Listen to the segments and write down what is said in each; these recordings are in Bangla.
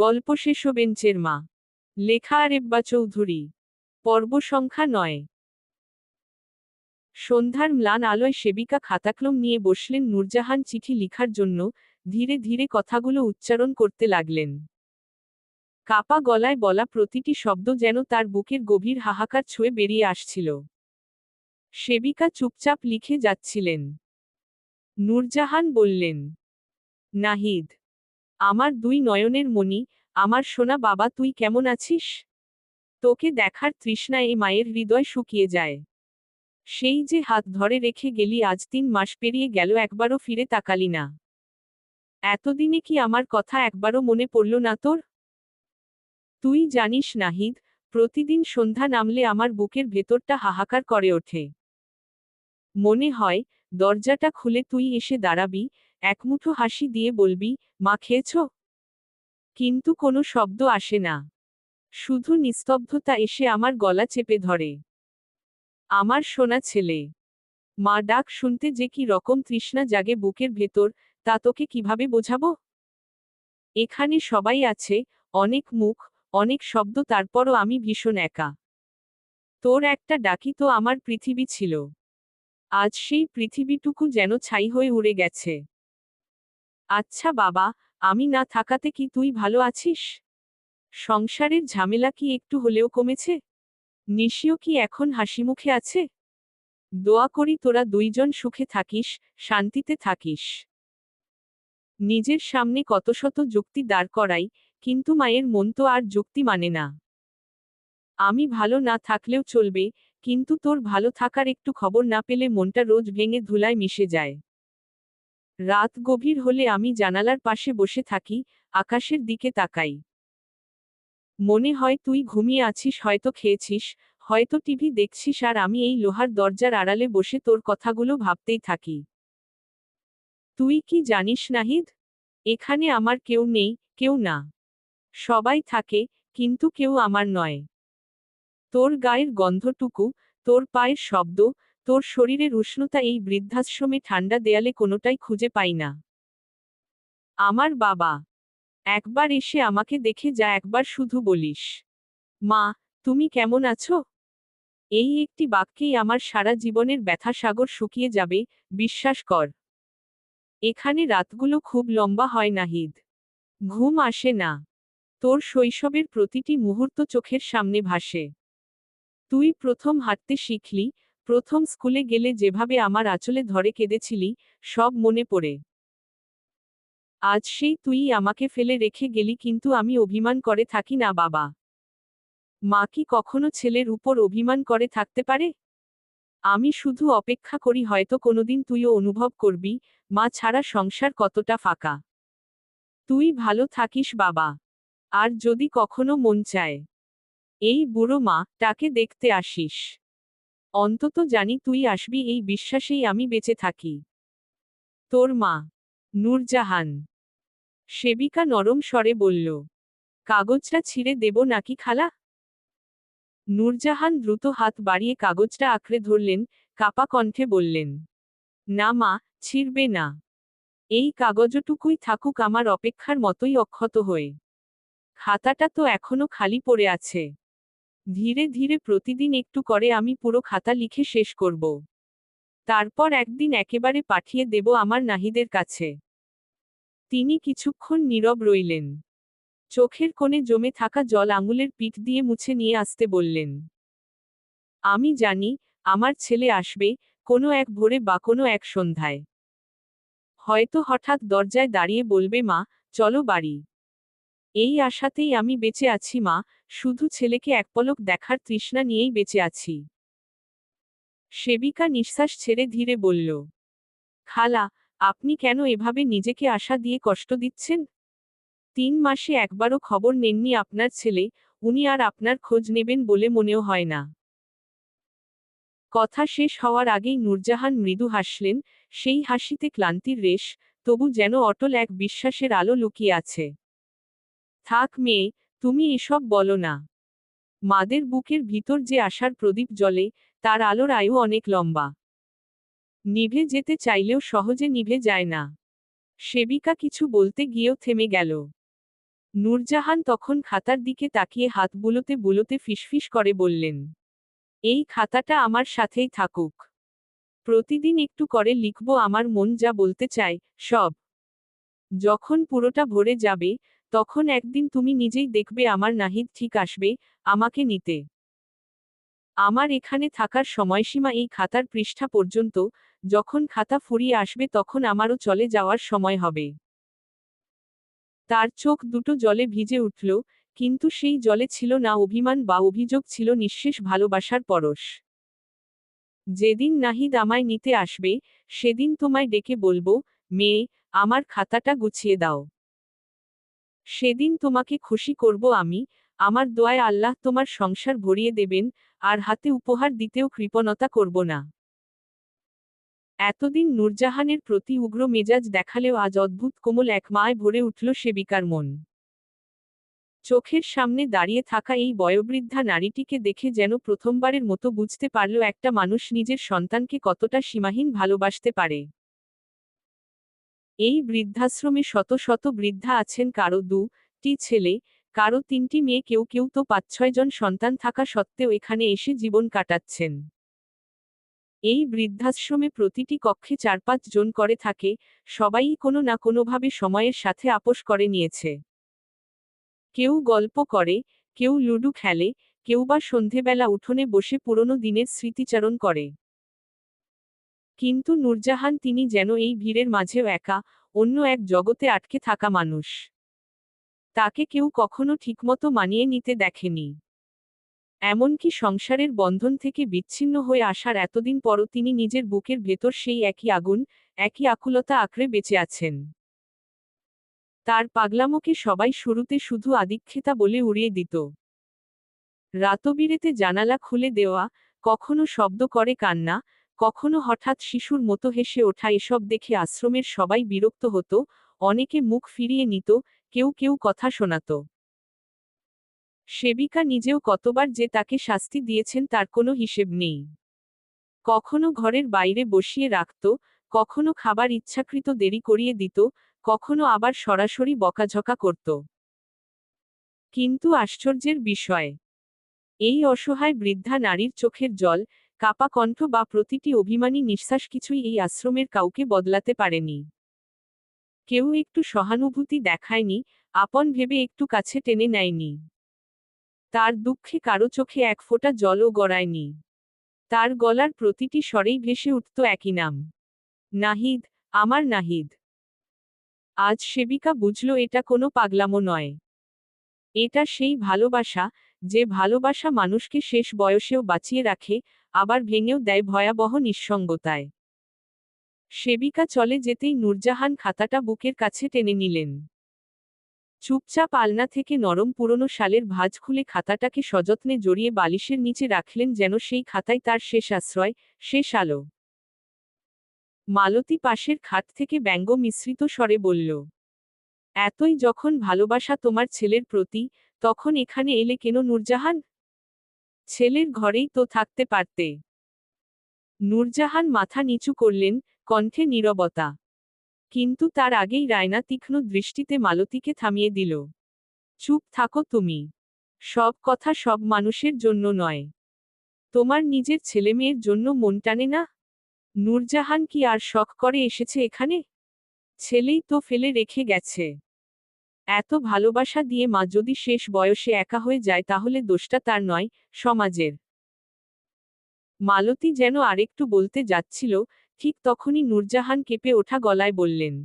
গল্প শেষ বেঞ্চের মা। লেখা আরেব্বা চৌধুরী। পর্ব সংখ্যা 9। সন্ধ্যার ম্লান আলোয় সেবিকা খাতাকলম নিয়ে বসলেন। নূরজাহান চিঠি লিখার জন্য ধীরে ধীরে কথাগুলো উচ্চারণ করতে লাগলেন। কাপা গলায় বলা প্রতিটি শব্দ যেন তার বুকের গভীর হাহাকার ছুঁয়ে বেরিয়ে আসছিল। সেবিকা চুপচাপ লিখে যাচ্ছিলেন। নূরজাহান বললেন, নাহিদ, আমার দুই নয়নের মণি, আমার সোনা বাবা, তুই কেমন আছিস? তোকে দেখার তৃষ্ণায় এ মায়ের হৃদয় শুকিয়ে যায়। সেই যে হাত ধরে রেখে গেলি, আজ 3 মাস পেরিয়ে গেল, একবারও ফিরে তাকালি না। এতদিনে কি আমার কথা একবারও মনে পড়ল না তোর? তুই জানিস নাহিদ, প্রতিদিন সন্ধ্যা নামলে আমার বুকের ভেতরটা হাহাকার করে ওঠে। মনে হয় দরজাটা খুলে তুই এসে দাঁড়াবি, একমুঠো হাসি দিয়ে বলবি, মা খেয়েছ? কিন্তু কোনো শব্দ আসে না। শুধু নিস্তব্ধতা এসে আমার গলা চেপে ধরে। আমার সোনা ছেলে। মা ডাক শুনতে যে কি রকম তৃষ্ণা জাগে বুকের ভেতর, তা তোকে কিভাবে বোঝাবো? এখানে সবাই আছে, অনেক মুখ, অনেক শব্দ, তারপরও আমি ভীষণ একা। তোর একটা ডাকি তো আমার পৃথিবী ছিল। আজ সেই পৃথিবীটুকু যেন ছাই হয়ে উড়ে গেছে। আচ্ছা বাবা, আমি না থাকাতে কি তুই ভালো আছিস? সংসারের ঝামেলা কি একটু হলেও কমেছে? নিশিও কি এখন হাসিমুখে আছে? দোয়া করি তোরা দুইজন সুখে থাকিস, শান্তিতে থাকিস। নিজের সামনে কত শত যুক্তি দাঁড় করাই, কিন্তু মায়ের মন তো আর যুক্তি মানে না। আমি ভালো না থাকলেও চলবে, কিন্তু তোর ভালো থাকার একটু খবর না পেলে মনটা রোজ ভেঙে ধুলায় মিশে যায়। রাত গভীর হলে আমি জানালার পাশে বসে থাকি, আকাশের দিকে তাকাই। মনে হয় তুই ঘুমিয়ে আছিস, হয়তো খেয়েছিস, হয়তো টিভি দেখছিস, আর আমি এই লোহার দরজার আড়ালে বসে তোর কথাগুলো ভাবতেই থাকি। তুই কি জানিস নাহিদ, এখানে আমার কেউ নেই, কেউ না। সবাই থাকে, কিন্তু কেউ আমার নয়। তোর গায়ের গন্ধটুকু, তোর পায়ের শব্দ, তোর শরীরের উষ্ণতা, এই বৃদ্ধাশ্রমে ঠান্ডা দেয়ালে কোনোটাই খুঁজে পাই না। আমার বাবা, একবার এসে আমাকে দেখে যা, একবার শুধু বলিস, মা, তুমি কেমন আছো? এই একটি বাক্যেই আমার সারা জীবনের ব্যথা সাগর শুকিয়ে যাবে, বিশ্বাস কর। এখানে রাতগুলো খুব লম্বা হয় নাহিদ। ঘুম আসে না। তোর শৈশবের প্রতিটি মুহূর্ত চোখের সামনে ভাসে। তুই প্রথম হাঁটতে শিখলি, প্রথম স্কুলে গেলে যেভাবে আমার আঁচলে ধরে কেঁদেছিলি, সব মনে পড়ে। আজ সেই তুই আমাকে ফেলে রেখে গেলি, কিন্তু আমি অভিমান করে থাকি না বাবা। মা কি কখনো ছেলের উপর অভিমান করে থাকতে পারে? আমি শুধু অপেক্ষা করি, হয়তো কোনোদিন তুইও অনুভব করবি, মা ছাড়া সংসার কতটা ফাঁকা। তুই ভালো থাকিস বাবা। আর যদি কখনো মন চায়, এই বুড়ো মাটাকে দেখতে আসিস। অন্তত জানি তুই আসবি, এই বিশ্বাসেই আমি বেঁচে থাকি। তোর মা, নূরজাহান। সেবিকা নরম স্বরে বলল, কাগজটা ছিঁড়ে দেব নাকি খালা? নূরজাহান দ্রুত হাত বাড়িয়ে কাগজটা আঁকড়ে ধরলেন, কাপা কণ্ঠে বললেন, না মা, ছিঁড়বে না। এই কাগজটুকুই থাকুক আমার অপেক্ষার মতোই অক্ষত হয়ে। খাতাটা তো এখনো খালি পড়ে আছে। ধীরে ধীরে প্রতিদিন একটু করে আমি পুরো খাতা লিখে শেষ করব। তারপর একদিন একেবারে পাঠিয়ে দেব আমার নাহিদের কাছে। তিনি কিছুক্ষণ নীরব রইলেন। চোখের কোণে জমে থাকা জল আঙুলের পিঠ দিয়ে মুছে নিয়ে আসতে বললেন। আমি জানি, আমার ছেলে আসবে, কোনো এক ভোরে বা কোনো এক সন্ধ্যায়। হয়তো হঠাৎ দরজায় দাঁড়িয়ে বলবে, মা, চলো বাড়ি। এই আশাতেই আমি বেঁচে আছি মা, শুধু ছেলেকে এক পলক দেখার তৃষ্ণা নিয়েই বেঁচে আছি। সেবিকা নিঃশ্বাস ছেড়ে ধীরে বলল, খালা, আপনি কেন এভাবে নিজেকে আশা দিয়ে কষ্ট দিচ্ছেন? 3 মাসে একবারও খবর নেননি আপনার ছেলে, উনি আর আপনার খোঁজ নেবেন বলে মনেও হয় না। কথা শেষ হওয়ার আগেই নূরজাহান মৃদু হাসলেন, সেই হাসিতে ক্লান্তির রেশ, তবু যেন অটল এক বিশ্বাসের আলো লুকিয়ে আছে। থাক মেয়ে, তুমি এসব বলো না। মাদের বুকের ভিতর যে আশার প্রদীপ জ্বলে, তার আলোর আয়ু অনেক লম্বা। নিভে যেতে চাইলেও সহজে নিভে যায় না। সেবিকা কিছু বলতে গিয়েও থেমে গেল। নূরজাহান তখন খাতার দিকে তাকিয়ে হাত বুলোতে বুলোতে ফিসফিস করে বললেন, এই খাতাটা আমার সাথেই থাকুক। প্রতিদিন একটু করে লিখব আমার মন যা বলতে চায়, সব। যখন পুরোটা ভরে যাবে, তখন একদিন তুমি নিজেই দেখবে আমার নাহিদ ঠিক আসবে, আমাকে নিতে। আমার এখানে থাকার সময়সীমা এই খাতার পৃষ্ঠা পর্যন্ত, যখন খাতা ফুরিয়ে আসবে তখন আমারও চলে যাওয়ার সময় হবে। তার চোখ দুটো জলে ভিজে উঠল, কিন্তু সেই জলে ছিল না অভিমান বা অভিযোগ, ছিল নিঃশেষ ভালোবাসার পরশ। যেদিন নাহিদ আমায় নিতে আসবে, সেদিন তোমায় ডেকে বলবো, মেয়ে, আমার খাতাটা গুছিয়ে দাও। সেদিন তোমাকে খুশি করব আমি, আমার দোয়ায় আল্লাহ তোমার সংসার ভরিয়ে দেবেন, আর হাতে উপহার দিতেও কৃপণতা করব না। এতদিন নূরজাহানের প্রতি উগ্র মেজাজ দেখালেও আজ অদ্ভুত কোমল এক মায় ভরে উঠল সেবিকার মন। চোখের সামনে দাঁড়িয়ে থাকা এই বয়োবৃদ্ধা নারীটিকে দেখে যেন প্রথমবারের মতো বুঝতে পারল একটা মানুষ নিজের সন্তানকে কতটা সীমাহীন ভালোবাসতে পারে। এই বৃদ্ধাশ্রমে শত শত বৃদ্ধা আছেন, কারো 2টি ছেলে, কারো 3টি মেয়ে, কেউ কেউ তো 5-6 জন সন্তান থাকা সত্ত্বেও এখানে এসে জীবন কাটাচ্ছেন। এই বৃদ্ধাশ্রমে প্রতিটি কক্ষে 4-5 জন করে থাকে, সবাই কোনো না কোনোভাবে সময়ের সাথে আপোস করে নিয়েছে। কেউ গল্প করে, কেউ লুডু খেলে, কেউ বা সন্ধেবেলা উঠোনে বসে পুরনো দিনের স্মৃতিচারণ করে। কিন্তু নূরজাহান, তিনি যেন এই ভিড়ের মাঝেও একা, অন্য এক জগতে আটকে থাকা মানুষ। তাকে কেউ কখনো ঠিকমতো মানিয়ে নিতে দেখেনি। এমনকি সংসারের বন্ধন থেকে বিচ্ছিন্ন হয়ে আসার এতদিন পরও তিনি নিজের বুকের ভেতর সেই একই আগুন, একই আকুলতা আঁকড়ে বেঁচে আছেন। তার পাগলামোকে সবাই শুরুতে শুধু আদিক্ষেতা বলে উড়িয়ে দিত। রাতবিরেতে জানালা খুলে দেওয়া, কখনো শব্দ করে কান্না, কখনো হঠাৎ শিশুর মতো হেসে ওঠা, এসব দেখে আশ্রমের সবাই বিরক্ত হতো, অনেকে মুখ ফিরিয়ে নিত, কেউ কেউ কথা শোনাত। সেবিকা নিজেও কতবার যে তাকে শাস্তি দিয়েছেন তার কোনো হিসেব নেই। কখনো ঘরের বাইরে বসিয়ে রাখত, কখনো খাবার ইচ্ছাকৃত দেরি করিয়ে দিত, কখনো আবার সরাসরি বকাঝকা করত। কিন্তু আশ্চর্যের বিষয়, এই অসহায় বৃদ্ধা নারীর চোখের জল, কাপা কণ্ঠ বা প্রতিটি অভিমানী নিঃশ্বাস কিছুই এই আশ্রমের কাউকে বদলাতে পারেনি। কেউ একটু সহানুভূতি দেখায়নি, আপন ভেবে একটু কাছে টেনে নেয়নি। তার দুঃখে কারো চোখে এক ফোঁটা জলও গড়ায়নি। তার গলার প্রতিটি স্বরেই ভেসে উঠত একই নাম, নাহিদ, আমার নাহিদ। আজ সেবিকা বুঝল এটা কোনো পাগলামো নয়। এটা সেই ভালোবাসা, যে ভালোবাসা মানুষকে শেষ বয়সেও বাঁচিয়ে রাখে, আবার ভেঙেও দেয় ভয়াবহ নিঃসঙ্গতায়। সেবিকা চলে যেতেই নূরজাহান খাতাটা বুকের কাছে টেনে নিলেন। চুপচাপ আলনা থেকে নরম পুরনো শালের ভাঁজ খুলে খাতাটাকে সযত্নে জড়িয়ে বালিশের নিচে রাখলেন, যেন সেই খাতাই তার শেষ আশ্রয়, শেষ আলো। মালতী পাশের খাট থেকে ব্যঙ্গ মিশ্রিত স্বরে বলল, এতই যখন ভালোবাসা তোমার ছেলের প্রতি, তখন এখানে এলে কেন নূরজাহান? ছেলের ঘরেই তো থাকতে পারতে। নূরজাহান মাথা নিচু করলেন, কণ্ঠে নীরবতা। কিন্তু তার আগেই রায়না তীক্ষ্ণ দৃষ্টিতে মালতীকে থামিয়ে দিল। চুপ থাকো তুমি। সব কথা সব মানুষের জন্য নয়। তোমার নিজের ছেলেমেয়ের জন্য মন টানে না? নূরজাহান কি আর শখ করে এসেছে এখানে? ছেলেই তো ফেলে রেখে গেছে। এত ভালোবাসা দিয়ে মা যদি শেষ বয়সে একা হয়ে যায় তাহলে দোষটা তার নয়, সমাজের। মালতী যেন আরেকটু বলতে যাচ্ছিল, ঠিক তখনই নূরজাহান কেঁপে ওঠা গলায় বললেন,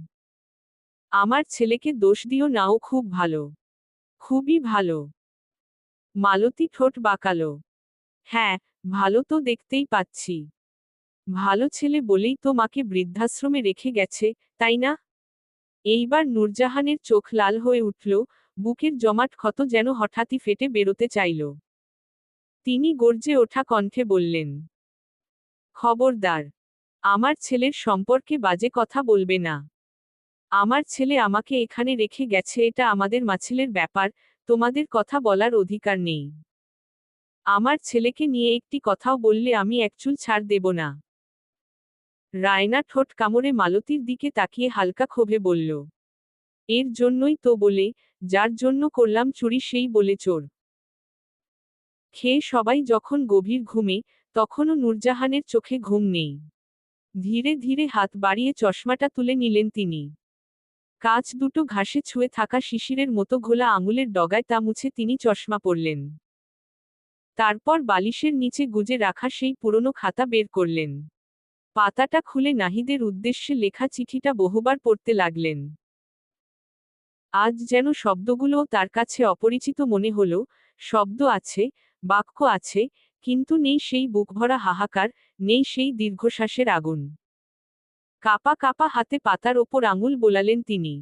আমার ছেলেকে দোষ দিও না, ও খুব ভালো। খুবই ভালো। মালতী ঠোঁট বাঁকালো। হ্যাঁ, ভালো তো দেখতেই পাচ্ছি। ভালো ছেলে বলেই তো মাকে বৃদ্ধাশ্রমে রেখে গেছে, তাই না? এইবার নূরজাহানের চোখ লাল হয়ে উঠল, বুকের জমাট ক্ষত যেন হঠাৎই ফেটে বেরোতে চাইল। তিনি গর্জে ওঠা কণ্ঠে বললেন, খবরদার! আমার ছেলের সম্পর্কে বাজে কথা বলবে না। আমার ছেলে আমাকে এখানে রেখে গেছে, এটা আমাদের মাছেলের ব্যাপার, তোমাদের কথা বলার অধিকার নেই। আমার ছেলেকে নিয়ে একটি কথাও বললে আমি একচুল ছাড় দেব না। রায়না ঠোঁট কামড়ে মালতীর দিকে তাকিয়ে হালকা ক্ষোভে বলল, এর জন্যই তো বলে, যার জন্য করলাম চুরি সেই বলে চোর। খেয়ে সবাই যখন গভীর ঘুমে, তখনও নূরজাহানের চোখে ঘুম নেই। ধীরে ধীরে হাত বাড়িয়ে চশমাটা তুলে নিলেন তিনি। কাঁচ দুটো ঘাসে ছুঁয়ে থাকা শিশিরের মতো ঘোলা আঙুলের ডগায় তা মুছে তিনি চশমা পরলেন। তারপর বালিশের নিচে গুজে রাখা সেই পুরনো খাতা বের করলেন। পাতাটা খুলে নাহিদের উদ্দেশ্যে লেখা চিঠিটা বহুবার পড়তে লাগলেন। আজ যেন শব্দগুলোও তার কাছে অপরিচিত মনে হলো। শব্দ আছে, বাক্য আছে, কিন্তু নেই সেই বুকভরা হাহাকার, নেই সেই দীর্ঘশ্বাসের আগুন। কাপা কাপা হাতে পাতার ওপর আঙুল বোলালেন তিনি।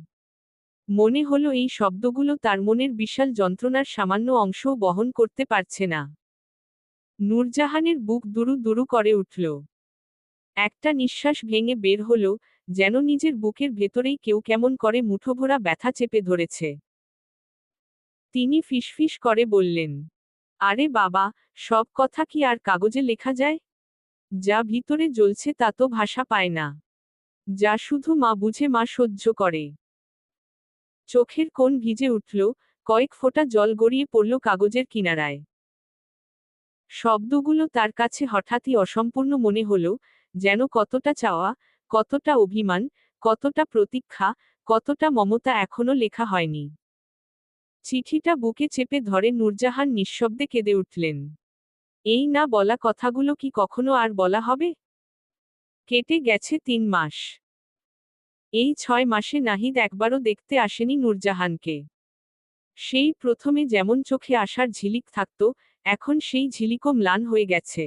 মনে হলো এই শব্দগুলো তার মনের বিশাল যন্ত্রণার সামান্য অংশও বহন করতে পারছে না। নূরজাহানের বুক দুরু দুরু করে উঠল। একটা নিঃশ্বাস ভেঙে বের হলো, যেন নিজের বুকের ভেতরেই কেউ কেমন করে মুঠোভরা ব্যথা চেপে ধরেছে। তিনি ফিসফিস করে বললেন, আরে বাবা, সব কথা কি আর কাগজে লেখা যায়? যা ভিতরে জ্বলছে তা তো ভাষা পায় না। যা শুধু মা বুঝে, মা সহ্য করে। চোখের কোণ ভিজে উঠল, কয়েক ফোঁটা জল গড়িয়ে পড়ল কাগজের কিনারায়। শব্দগুলো তার কাছে হঠাৎই অসম্পূর্ণ মনে হলো, যেন কতটা চাওয়া, কতটা অভিমান, কতটা প্রতীক্ষা, কতটা মমতা এখনো লেখা হয়নি। চিঠিটা বুকে চেপে ধরে নূরজাহান নিঃশব্দে কেঁদে উঠলেন। এই না বলা কথাগুলো কি কখনো আর বলা হবে? কেটে গেছে 3 মাস। এই 6 মাসে নাহিদ একবারও দেখতে আসেনি নূরজাহানকে। সেই প্রথমে যেমন চোখে আসার ঝিলিক থাকত, এখন সেই ঝিলিকও ম্লান হয়ে গেছে।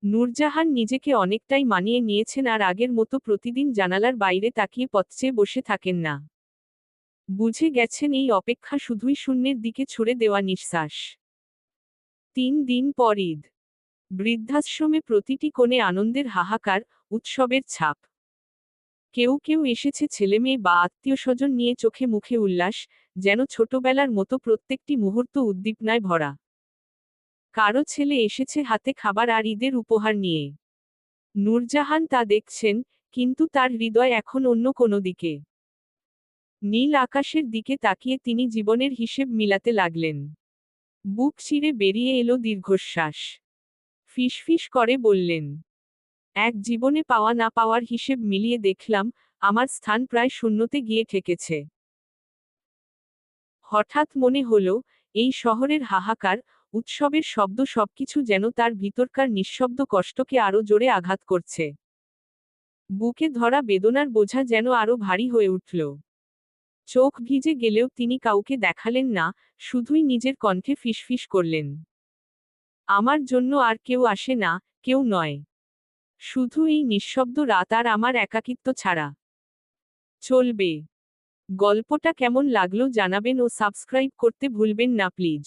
নূরজাহান নিজেকে অনেকটাই মানিয়ে নিয়েছেন আর আগের মতো প্রতিদিন জানালার বাইরে তাকিয়ে পথ চেয়ে বসে থাকেন না। বুঝে গেছেন এই অপেক্ষা শুধুই শূন্যের দিকে ছুড়ে দেওয়া নিঃশ্বাস। 3 দিন পর ঈদ। বৃদ্ধাশ্রমে প্রতিটি কোণে আনন্দের হাহাকার, উৎসবের ছাপ। কেউ কেউ এসেছে ছেলেমেয়ে বা আত্মীয়স্বজন নিয়ে, চোখে মুখে উল্লাস, যেন ছোটবেলার মতো প্রত্যেকটি মুহূর্ত উদ্দীপনায় ভরা। কারো ছেলে এসেছে হাতে খাবার আর ঈদের উপহার নিয়ে। নূরজাহান তা দেখছেন, কিন্তু তার হৃদয় এখন অন্য কোনো দিকে। নীল আকাশের দিকে তাকিয়ে তিনি জীবনের হিসেব মিলাতে লাগলেন। বুক চিরে বেরিয়ে এলো দীর্ঘশ্বাস। ফিসফিস করে বললেন, এক জীবনে পাওয়া না পাওয়ার হিসেব মিলিয়ে দেখলাম, আমার স্থান প্রায় শূন্যতে গিয়ে ঠেকেছে। হঠাৎ মনে হলো, এই শহরের হাহাকার, উৎসবের শব্দ সবকিছু যেন তার ভিতরকার নিঃশব্দ কষ্টকে আরো জোরে আঘাত করছে। বুকে ধরা বেদনার বোঝা যেন আরো ভারী হয়ে উঠল। চোখ ভিজে গেলেও তিনি কাউকে দেখালেন না, শুধুই নিজের কণ্ঠে ফিসফিস করলেন, আমার জন্য আর কেউ আসে না, কেউ নয়। শুধু এই নিঃশব্দ রাত আর আমার একাকিত্ব ছাড়া। চলবে। গল্পটা কেমন লাগলো জানাবেন ও সাবস্ক্রাইব করতে ভুলবেন না প্লিজ।